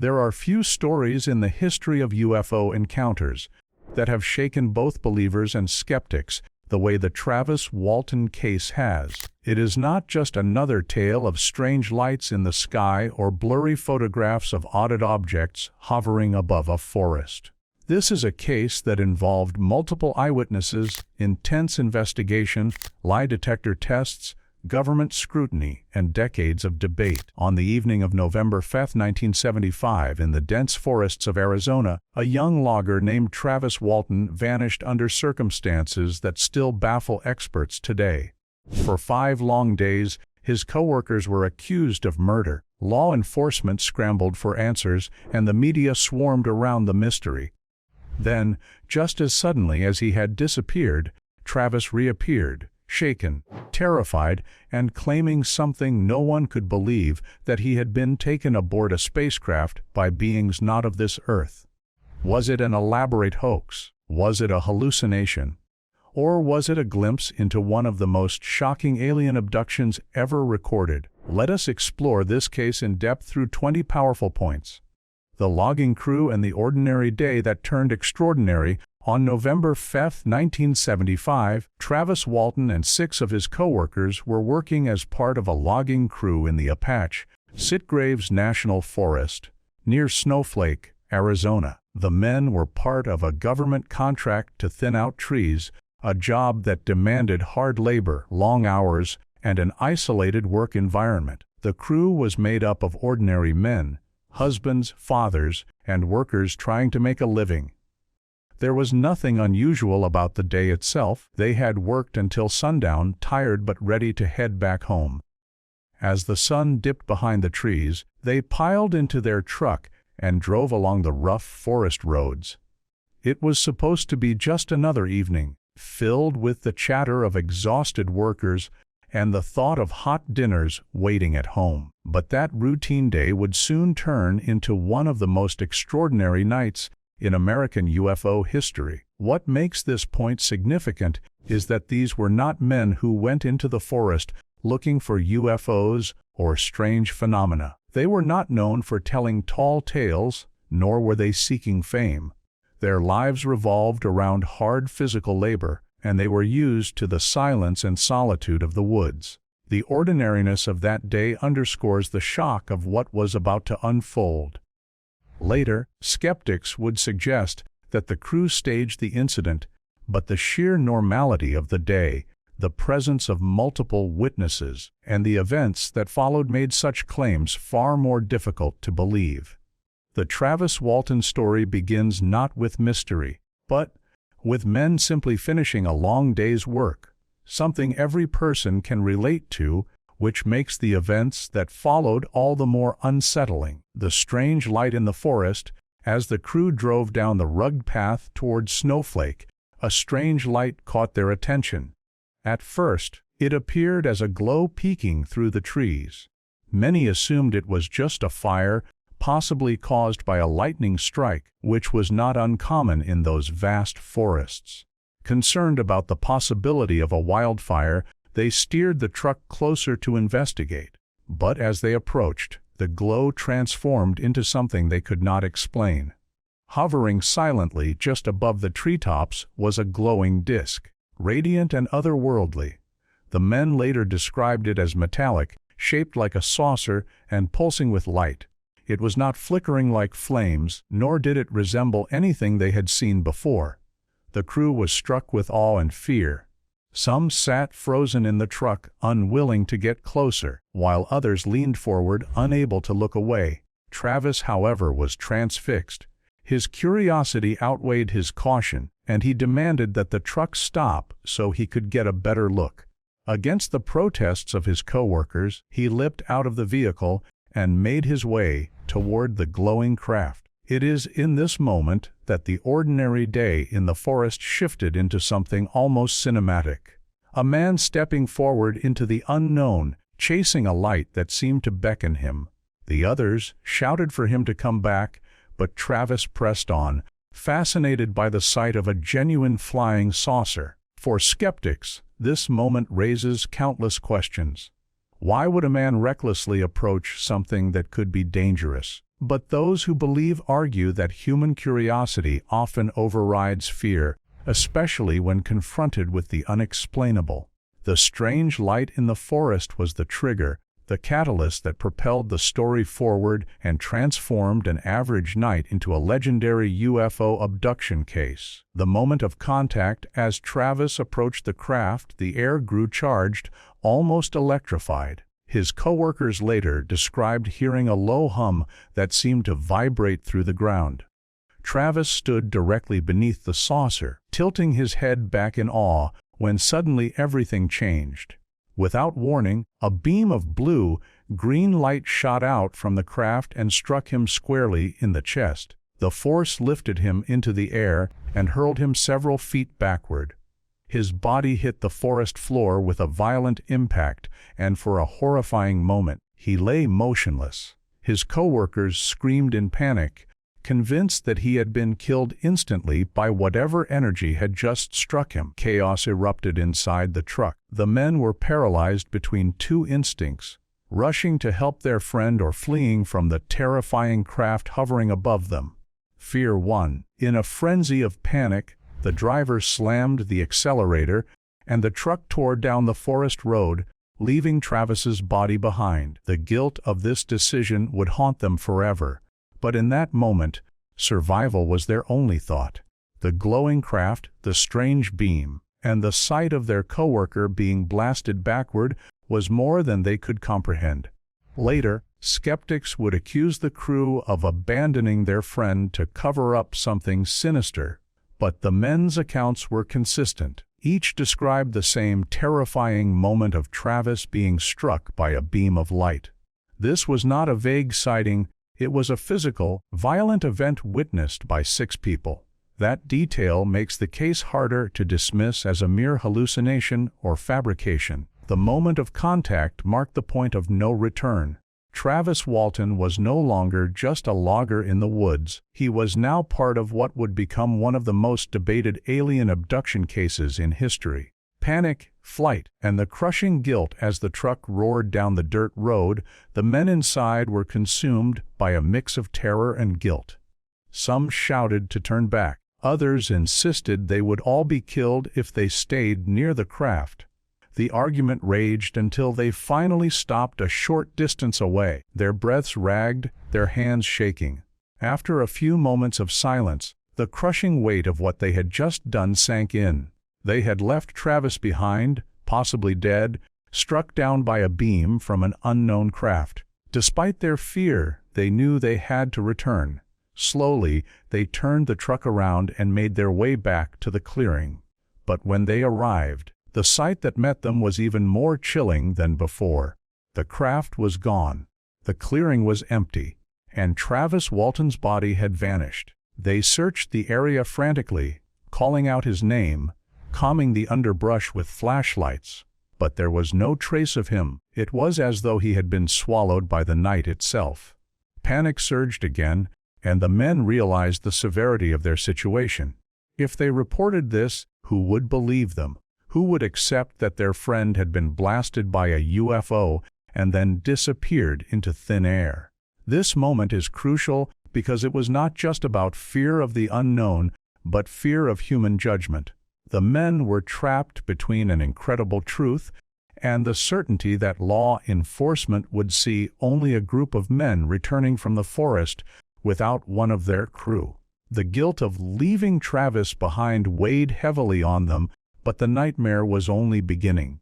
There are few stories in the history of UFO encounters that have shaken both believers and skeptics the way the Travis Walton case has. It is not just another tale of strange lights in the sky or blurry photographs of odd objects hovering above a forest. This is a case that involved multiple eyewitnesses, intense investigation, lie detector tests, government scrutiny, and decades of debate. On the evening of November 5, 1975, in the dense forests of Arizona, a young logger named Travis Walton vanished under circumstances that still baffle experts today. For 5 long days, his coworkers were accused of murder. Law enforcement scrambled for answers, and the media swarmed around the mystery. Then, just as suddenly as he had disappeared, Travis reappeared, shaken, terrified, and claiming something no one could believe, that he had been taken aboard a spacecraft by beings not of this earth. Was it an elaborate hoax? Was it a hallucination? Or was it a glimpse into one of the most shocking alien abductions ever recorded? Let us explore this case in depth through 20 powerful points. The logging crew and the ordinary day that turned extraordinary. On November 5, 1975, Travis Walton and 6 of his coworkers were working as part of a logging crew in the Apache Sitgraves National Forest, near Snowflake, Arizona. The men were part of a government contract to thin out trees, a job that demanded hard labor, long hours, and an isolated work environment. The crew was made up of ordinary men, husbands, fathers, and workers trying to make a living. There was nothing unusual about the day itself. They had worked until sundown, tired but ready to head back home. As the sun dipped behind the trees, they piled into their truck and drove along the rough forest roads. It was supposed to be just another evening, filled with the chatter of exhausted workers and the thought of hot dinners waiting at home. But that routine day would soon turn into one of the most extraordinary nights in American UFO history. What makes this point significant is that these were not men who went into the forest looking for UFOs or strange phenomena. They were not known for telling tall tales, nor were they seeking fame. Their lives revolved around hard physical labor, and they were used to the silence and solitude of the woods. The ordinariness of that day underscores the shock of what was about to unfold. Later, skeptics would suggest that the crew staged the incident, but the sheer normality of the day, the presence of multiple witnesses, and the events that followed made such claims far more difficult to believe. The Travis Walton story begins not with mystery, but with men simply finishing a long day's work, something every person can relate to, which makes the events that followed all the more unsettling. The strange light in the forest, as the crew drove down the rugged path toward Snowflake, a strange light caught their attention. At first, it appeared as a glow peeking through the trees. Many assumed it was just a fire, possibly caused by a lightning strike, which was not uncommon in those vast forests. Concerned about the possibility of a wildfire, they steered the truck closer to investigate. But as they approached, the glow transformed into something they could not explain. Hovering silently just above the treetops was a glowing disk, radiant and otherworldly. The men later described it as metallic, shaped like a saucer, and pulsing with light. It was not flickering like flames, nor did it resemble anything they had seen before. The crew was struck with awe and fear. Some sat frozen in the truck, unwilling to get closer, while others leaned forward, unable to look away. Travis, however, was transfixed. His curiosity outweighed his caution, and he demanded that the truck stop so he could get a better look. Against the protests of his coworkers, he leapt out of the vehicle and made his way toward the glowing craft. It is in this moment that the ordinary day in the forest shifted into something almost cinematic. A man stepping forward into the unknown, chasing a light that seemed to beckon him. The others shouted for him to come back, but Travis pressed on, fascinated by the sight of a genuine flying saucer. For skeptics, this moment raises countless questions. Why would a man recklessly approach something that could be dangerous? But those who believe argue that human curiosity often overrides fear, especially when confronted with the unexplainable. The strange light in the forest was the trigger, the catalyst that propelled the story forward and transformed an average night into a legendary UFO abduction case. The moment of contact, as Travis approached the craft, the air grew charged, almost electrified. His coworkers later described hearing a low hum that seemed to vibrate through the ground. Travis stood directly beneath the saucer, tilting his head back in awe, when suddenly everything changed. Without warning, a beam of blue-green light shot out from the craft and struck him squarely in the chest. The force lifted him into the air and hurled him several feet backward. His body hit the forest floor with a violent impact, and for a horrifying moment, he lay motionless. His coworkers screamed in panic, convinced that he had been killed instantly by whatever energy had just struck him. Chaos erupted inside the truck. The men were paralyzed between two instincts: rushing to help their friend or fleeing from the terrifying craft hovering above them. Fear won. In a frenzy of panic, the driver slammed the accelerator, and the truck tore down the forest road, leaving Travis's body behind. The guilt of this decision would haunt them forever. But in that moment, survival was their only thought. The glowing craft, the strange beam, and the sight of their coworker being blasted backward was more than they could comprehend. Later, skeptics would accuse the crew of abandoning their friend to cover up something sinister. But the men's accounts were consistent. Each described the same terrifying moment of Travis being struck by a beam of light. This was not a vague sighting. It was a physical, violent event witnessed by 6 people. That detail makes the case harder to dismiss as a mere hallucination or fabrication. The moment of contact marked the point of no return. Travis Walton was no longer just a logger in the woods. He was now part of what would become one of the most debated alien abduction cases in history. Panic, flight, and the crushing guilt as the truck roared down the dirt road, the men inside were consumed by a mix of terror and guilt. Some shouted to turn back. Others insisted they would all be killed if they stayed near the craft. The argument raged until they finally stopped a short distance away, their breaths ragged, their hands shaking. After a few moments of silence, the crushing weight of what they had just done sank in. They had left Travis behind, possibly dead, struck down by a beam from an unknown craft. Despite their fear, they knew they had to return. Slowly, they turned the truck around and made their way back to the clearing. But when they arrived, the sight that met them was even more chilling than before. The craft was gone. The clearing was empty, and Travis Walton's body had vanished. They searched the area frantically, calling out his name, combing the underbrush with flashlights, but there was no trace of him. It was as though he had been swallowed by the night itself. Panic surged again, and the men realized the severity of their situation. If they reported this, who would believe them? Who would accept that their friend had been blasted by a UFO and then disappeared into thin air? This moment is crucial because it was not just about fear of the unknown, but fear of human judgment. The men were trapped between an incredible truth and the certainty that law enforcement would see only a group of men returning from the forest without one of their crew. The guilt of leaving Travis behind weighed heavily on them, but the nightmare was only beginning.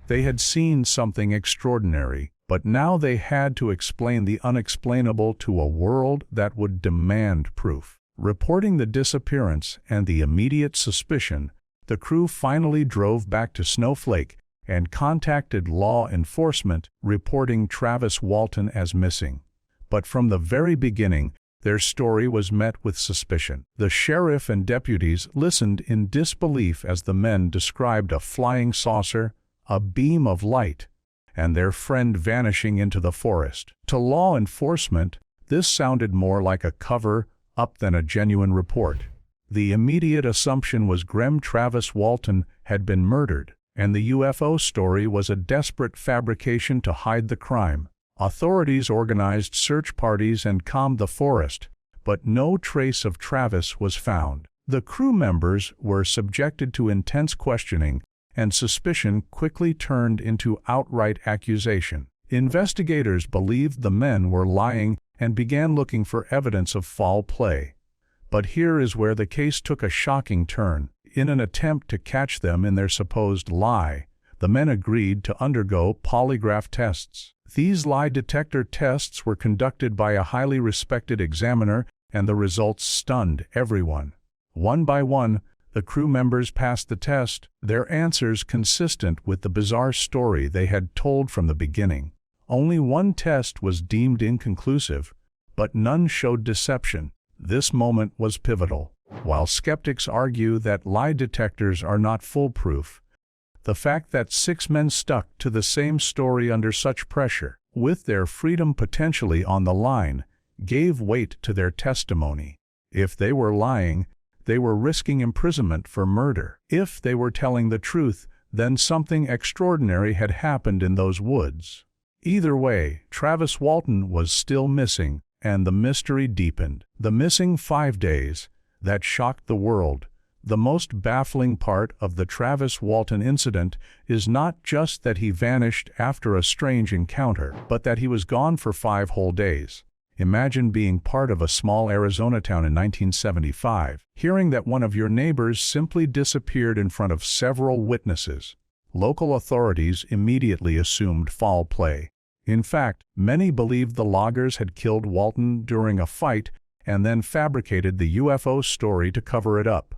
They had seen something extraordinary, but now they had to explain the unexplainable to a world that would demand proof. Reporting the disappearance and the immediate suspicion, the crew finally drove back to Snowflake and contacted law enforcement, reporting Travis Walton as missing. But from the very beginning, their story was met with suspicion. The sheriff and deputies listened in disbelief as the men described a flying saucer, a beam of light, and their friend vanishing into the forest. To law enforcement, this sounded more like a cover-up than a genuine report. The immediate assumption was Travis Walton had been murdered, and the UFO story was a desperate fabrication to hide the crime. Authorities organized search parties and combed the forest, but no trace of Travis was found. The crew members were subjected to intense questioning, and suspicion quickly turned into outright accusation. Investigators believed the men were lying and began looking for evidence of foul play. But here is where the case took a shocking turn. In an attempt to catch them in their supposed lie, the men agreed to undergo polygraph tests. These lie detector tests were conducted by a highly respected examiner, and the results stunned everyone. One by one, the crew members passed the test, their answers consistent with the bizarre story they had told from the beginning. Only one test was deemed inconclusive, but none showed deception. This moment was pivotal. While skeptics argue that lie detectors are not foolproof, the fact that 6 men stuck to the same story under such pressure, with their freedom potentially on the line, gave weight to their testimony. If they were lying, they were risking imprisonment for murder. If they were telling the truth, then something extraordinary had happened in those woods. Either way, Travis Walton was still missing, and the mystery deepened. The missing 5 days that shocked the world. The most baffling part of the Travis Walton incident is not just that he vanished after a strange encounter, but that he was gone for 5 whole days. Imagine being part of a small Arizona town in 1975, hearing that one of your neighbors simply disappeared in front of several witnesses. Local authorities immediately assumed foul play. In fact, many believed the loggers had killed Walton during a fight and then fabricated the UFO story to cover it up.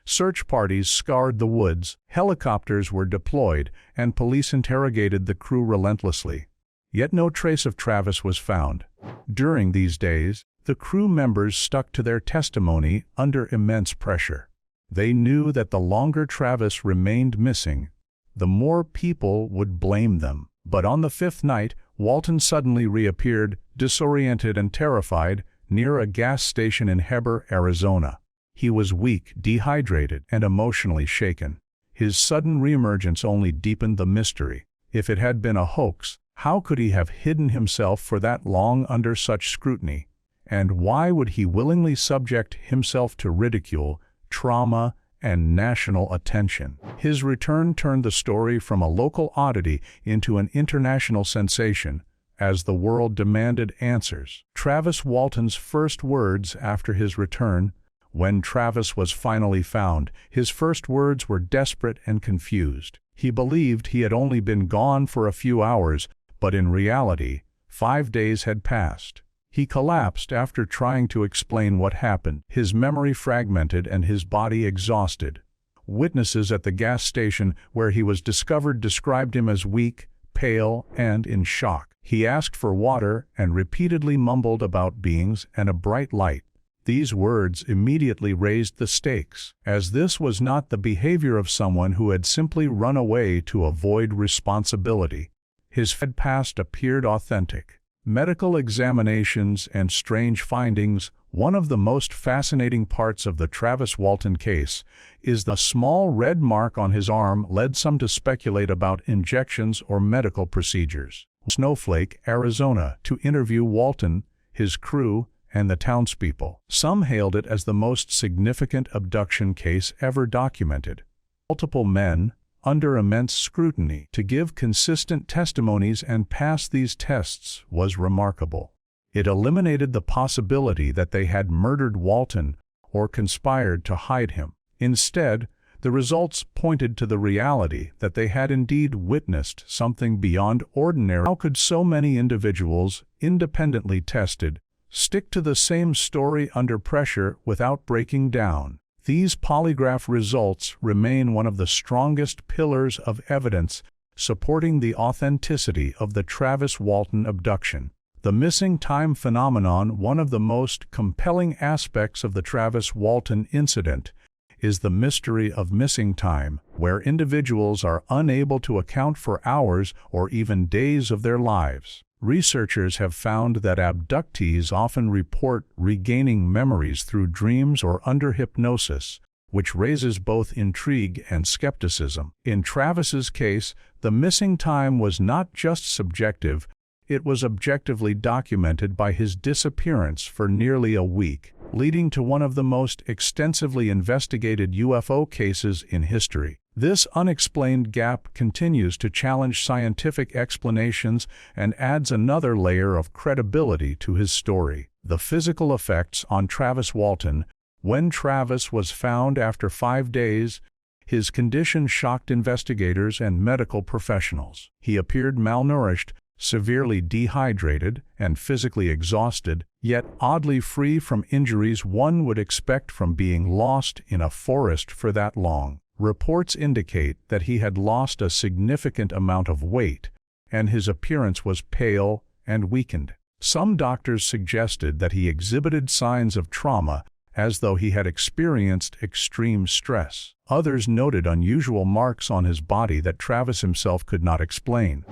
Search parties scoured the woods, helicopters were deployed, and police interrogated the crew relentlessly. Yet no trace of Travis was found. During these days, the crew members stuck to their testimony under immense pressure. They knew that the longer Travis remained missing, the more people would blame them. But on the 5th night, Walton suddenly reappeared, disoriented and terrified, near a gas station in Heber, Arizona. He was weak, dehydrated, and emotionally shaken. His sudden reemergence only deepened the mystery. If it had been a hoax, how could he have hidden himself for that long under such scrutiny? And why would he willingly subject himself to ridicule, trauma, and national attention? His return turned the story from a local oddity into an international sensation, as the world demanded answers. Travis Walton's first words after his return, when Travis was finally found, his first words were desperate and confused. He believed he had only been gone for a few hours, but in reality, 5 days had passed. He collapsed after trying to explain what happened, his memory fragmented and his body exhausted. Witnesses at the gas station where he was discovered described him as weak, pale, and in shock. He asked for water and repeatedly mumbled about beings and a bright light. These words immediately raised the stakes, as this was not the behavior of someone who had simply run away to avoid responsibility. His past appeared authentic. Medical examinations and strange findings. One of the most fascinating parts of the Travis Walton case is the small red mark on his arm led some to speculate about injections or medical procedures. Snowflake, Arizona, to interview Walton, his crew, and the townspeople. Some hailed it as the most significant abduction case ever documented. Multiple men, under immense scrutiny, to give consistent testimonies and pass these tests was remarkable. It eliminated the possibility that they had murdered Walton or conspired to hide him. Instead, the results pointed to the reality that they had indeed witnessed something beyond ordinary. How could so many individuals, independently tested, stick to the same story under pressure without breaking down? These polygraph results remain one of the strongest pillars of evidence supporting the authenticity of the Travis Walton abduction. The missing time phenomenon. One of the most compelling aspects of the Travis Walton incident is the mystery of missing time, where individuals are unable to account for hours or even days of their lives. Researchers have found that abductees often report regaining memories through dreams or under hypnosis, which raises both intrigue and skepticism. In Travis's case, the missing time was not just subjective, it was objectively documented by his disappearance for nearly a week, leading to one of the most extensively investigated UFO cases in history. This unexplained gap continues to challenge scientific explanations and adds another layer of credibility to his story. The physical effects on Travis Walton. When Travis was found after 5 days, his condition shocked investigators and medical professionals. He appeared malnourished, severely dehydrated, and physically exhausted, yet oddly free from injuries one would expect from being lost in a forest for that long. Reports indicate that he had lost a significant amount of weight, and his appearance was pale and weakened. Some doctors suggested that he exhibited signs of trauma, as though he had experienced extreme stress. Others noted unusual marks on his body that Travis himself could not explain.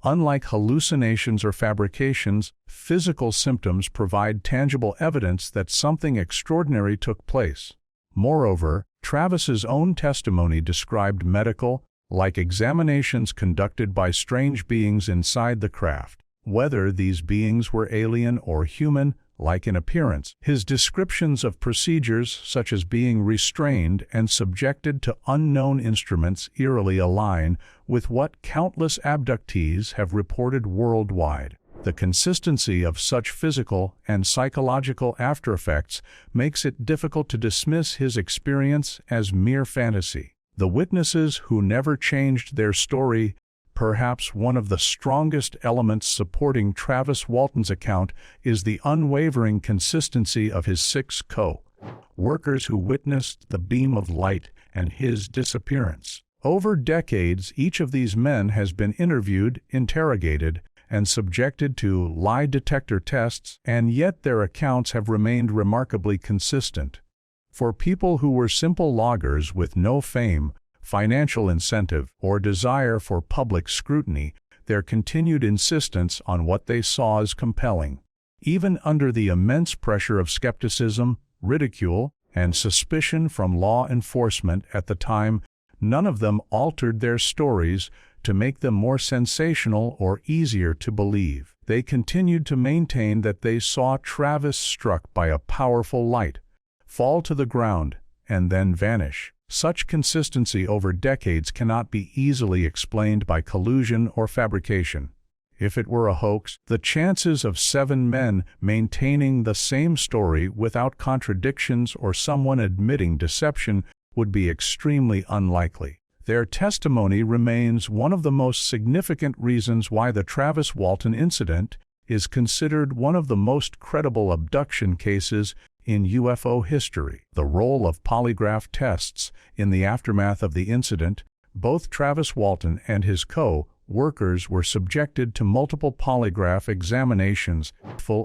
Unlike hallucinations or fabrications, physical symptoms provide tangible evidence that something extraordinary took place. Moreover, Travis's own testimony described medical-like examinations conducted by strange beings inside the craft. Whether these beings were alien or human-like in appearance, his descriptions of procedures such as being restrained and subjected to unknown instruments eerily align with what countless abductees have reported worldwide. The consistency of such physical and psychological aftereffects makes it difficult to dismiss his experience as mere fantasy. The witnesses who never changed their story. Perhaps one of the strongest elements supporting Travis Walton's account is the unwavering consistency of his 6 co-workers who witnessed the beam of light and his disappearance. Over decades, each of these men has been interviewed, interrogated, and subjected to lie detector tests, and yet their accounts have remained remarkably consistent. For people who were simple loggers with no fame, financial incentive, or desire for public scrutiny, their continued insistence on what they saw is compelling. Even under the immense pressure of skepticism, ridicule, and suspicion from law enforcement at the time, none of them altered their stories to make them more sensational or easier to believe. They continued to maintain that they saw Travis struck by a powerful light, fall to the ground, and then vanish. Such consistency over decades cannot be easily explained by collusion or fabrication. If it were a hoax, the chances of 7 men maintaining the same story without contradictions or someone admitting deception would be extremely unlikely. Their testimony remains one of the most significant reasons why the Travis Walton incident is considered one of the most credible abduction cases in UFO history. The role of polygraph tests in the aftermath of the incident. Both Travis Walton and his co-workers were subjected to multiple polygraph examinations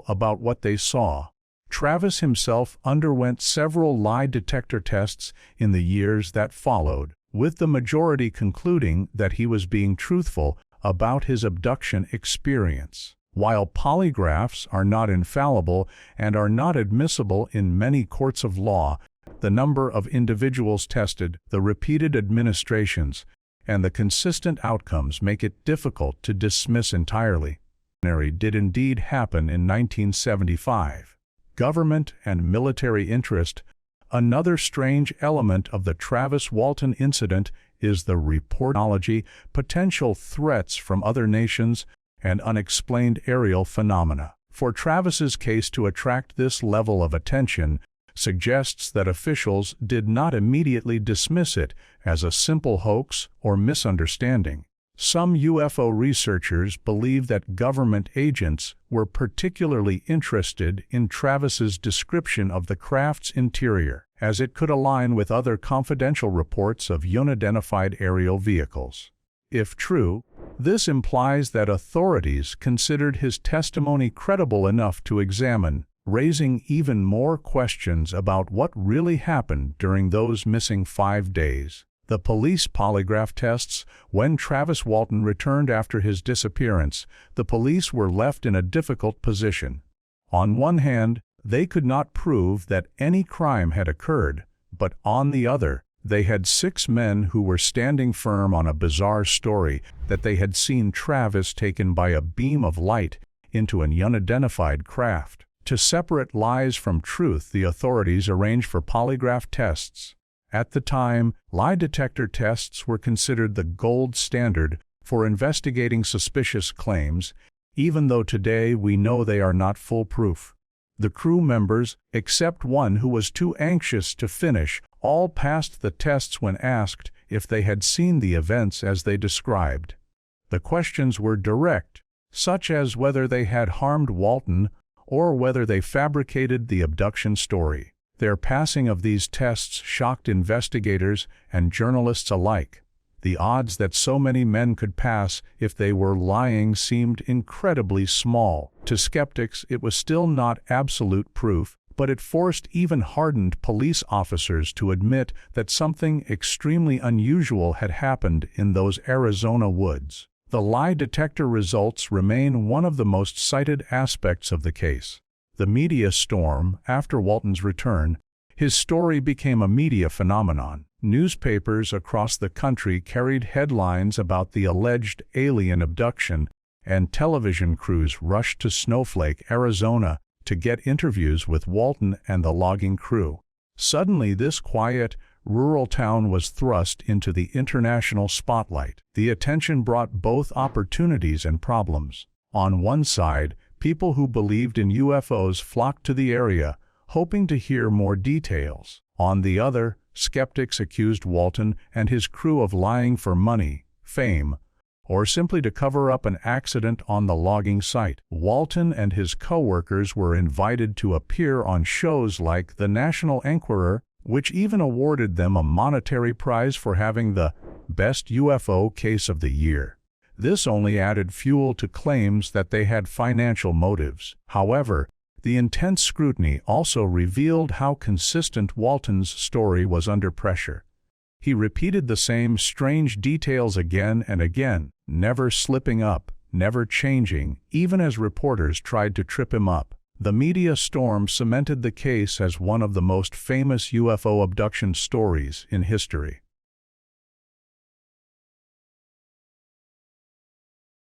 about what they saw. Travis himself underwent several lie detector tests in the years that followed, with the majority concluding that he was being truthful about his abduction experience. While polygraphs are not infallible and are not admissible in many courts of law, the number of individuals tested, the repeated administrations, and the consistent outcomes make it difficult to dismiss entirely. Did indeed happen in 1975. Government and military interest. Another strange element of the Travis Walton incident is the reportology, potential threats from other nations, and unexplained aerial phenomena. For Travis's case to attract this level of attention suggests that officials did not immediately dismiss it as a simple hoax or misunderstanding. Some UFO researchers believe that government agents were particularly interested in Travis's description of the craft's interior, as it could align with other confidential reports of unidentified aerial vehicles. If true, this implies that authorities considered his testimony credible enough to examine, raising even more questions about what really happened during those missing 5 days. The police polygraph tests. When Travis Walton returned after his disappearance, the police were left in a difficult position. On one hand, they could not prove that any crime had occurred, but on the other, They had 6 men who were standing firm on a bizarre story that they had seen Travis taken by a beam of light into an unidentified craft. To separate lies from truth, the authorities arranged for polygraph tests. At the time, lie detector tests were considered the gold standard for investigating suspicious claims, even though today we know they are not foolproof. The crew members, except one who was too anxious to finish, all passed the tests when asked if they had seen the events as they described. The questions were direct, such as whether they had harmed Walton or whether they fabricated the abduction story. Their passing of these tests shocked investigators and journalists alike. The odds that so many men could pass if they were lying seemed incredibly small. To skeptics, it was still not absolute proof, but it forced even hardened police officers to admit that something extremely unusual had happened in those Arizona woods. The lie detector results remain one of the most cited aspects of the case. The media storm after Walton's return, his story became a media phenomenon. Newspapers across the country carried headlines about the alleged alien abduction, and television crews rushed to Snowflake, Arizona, to get interviews with Walton and the logging crew. Suddenly, this quiet, rural town was thrust into the international spotlight. The attention brought both opportunities and problems. On one side, people who believed in UFOs flocked to the area, hoping to hear more details. On the other, skeptics accused Walton and his crew of lying for money, fame, or simply to cover up an accident on the logging site. Walton and his co-workers were invited to appear on shows like The National Enquirer, which even awarded them a monetary prize for having the best UFO case of the year. This only added fuel to claims that they had financial motives. However, the intense scrutiny also revealed how consistent Walton's story was under pressure. He repeated the same strange details again and again, never slipping up, never changing, even as reporters tried to trip him up. The media storm cemented the case as one of the most famous UFO abduction stories in history.